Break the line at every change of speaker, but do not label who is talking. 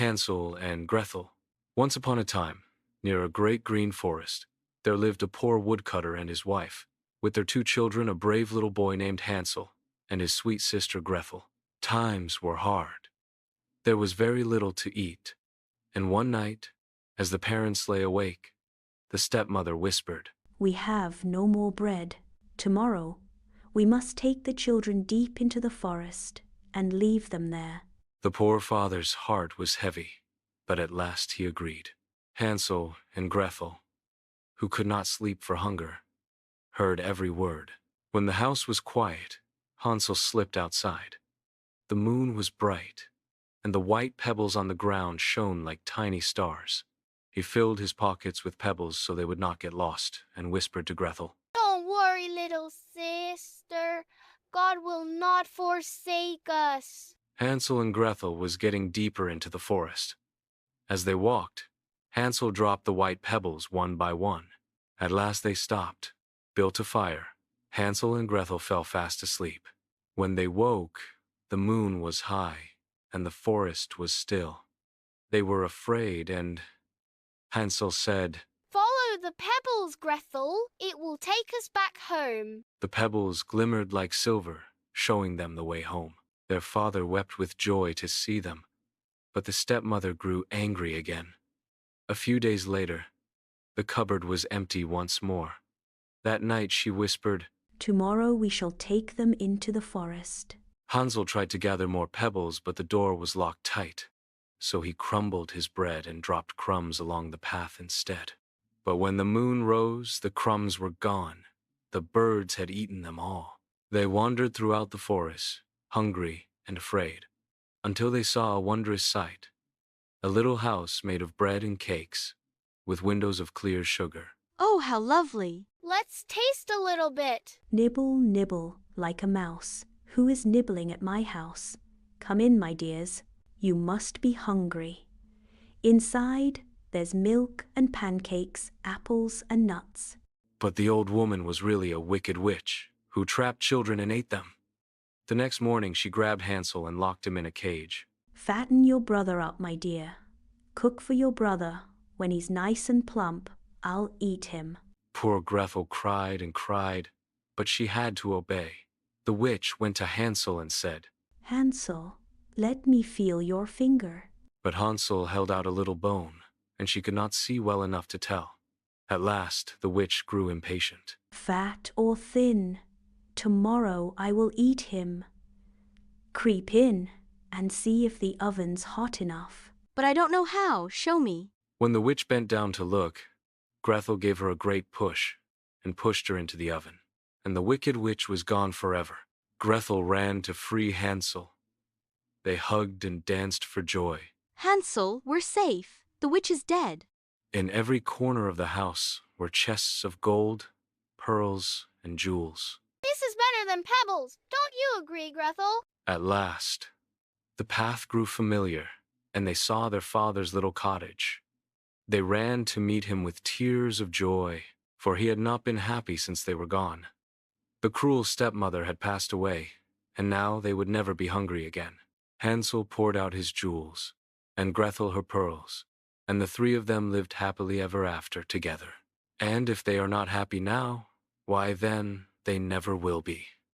Hansel and Gretel. Once upon a time, near a great green forest, there lived a poor woodcutter and his wife, with their two children, a brave little boy named Hansel and his sweet sister Gretel. Times were hard. There was very little to eat, and one night, as the parents lay awake, the stepmother whispered,
"We have no more bread. Tomorrow, we must take the children deep into the forest and leave them there."
The poor father's heart was heavy, but at last he agreed. Hansel and Gretel, who could not sleep for hunger, heard every word. When the house was quiet, Hansel slipped outside. The moon was bright, and the white pebbles on the ground shone like tiny stars. He filled his pockets with pebbles so they would not get lost, and whispered to Gretel,
"Don't worry, little sister. God will not forsake us."
Hansel and Gretel was getting deeper into the forest. As they walked, Hansel dropped the white pebbles one by one. At last they stopped, built a fire. Hansel and Gretel fell fast asleep. When they woke, the moon was high, and the forest was still. They were afraid, and Hansel said,
"Follow the pebbles, Gretel. It will take us back home."
The pebbles glimmered like silver, showing them the way home. Their father wept with joy to see them, but the stepmother grew angry again. A few days later, the cupboard was empty once more. That night she whispered,
"Tomorrow we shall take them into the forest."
Hansel tried to gather more pebbles, but the door was locked tight. So he crumbled his bread and dropped crumbs along the path instead. But when the moon rose, the crumbs were gone. The birds had eaten them all. They wandered throughout the forest, hungry and afraid, until they saw a wondrous sight. A little house made of bread and cakes, with windows of clear sugar.
"Oh, how lovely!"
"Let's taste a little bit."
"Nibble, nibble, like a mouse. Who is nibbling at my house? Come in, my dears. You must be hungry. Inside, there's milk and pancakes, apples and nuts."
But the old woman was really a wicked witch, who trapped children and ate them. The next morning she grabbed Hansel and locked him in a cage.
"Fatten your brother up, my dear. Cook for your brother. When he's nice and plump, I'll eat him."
Poor Gretel cried and cried, but she had to obey. The witch went to Hansel and said,
"Hansel, let me feel your finger."
but Hansel held out a little bone, and she could not see well enough to tell. At last the witch grew impatient.
"Fat or thin, tomorrow I will eat him. Creep in and see if the oven's hot enough."
"But I don't know how. Show me."
When the witch bent down to look, Gretel gave her a great push and pushed her into the oven, and the wicked witch was gone forever. Gretel ran to free Hansel. They hugged and danced for joy.
"Hansel, we're safe. The witch is dead."
In every corner of the house were chests of gold, pearls, and jewels.
"This is better than pebbles. Don't you agree, Gretel?"
At last, the path grew familiar, and they saw their father's little cottage. They ran to meet him with tears of joy, for he had not been happy since they were gone. The cruel stepmother had passed away, and now they would never be hungry again. Hansel poured out his jewels, and Gretel her pearls, and the three of them lived happily ever after together. And if they are not happy now, why then they never will be.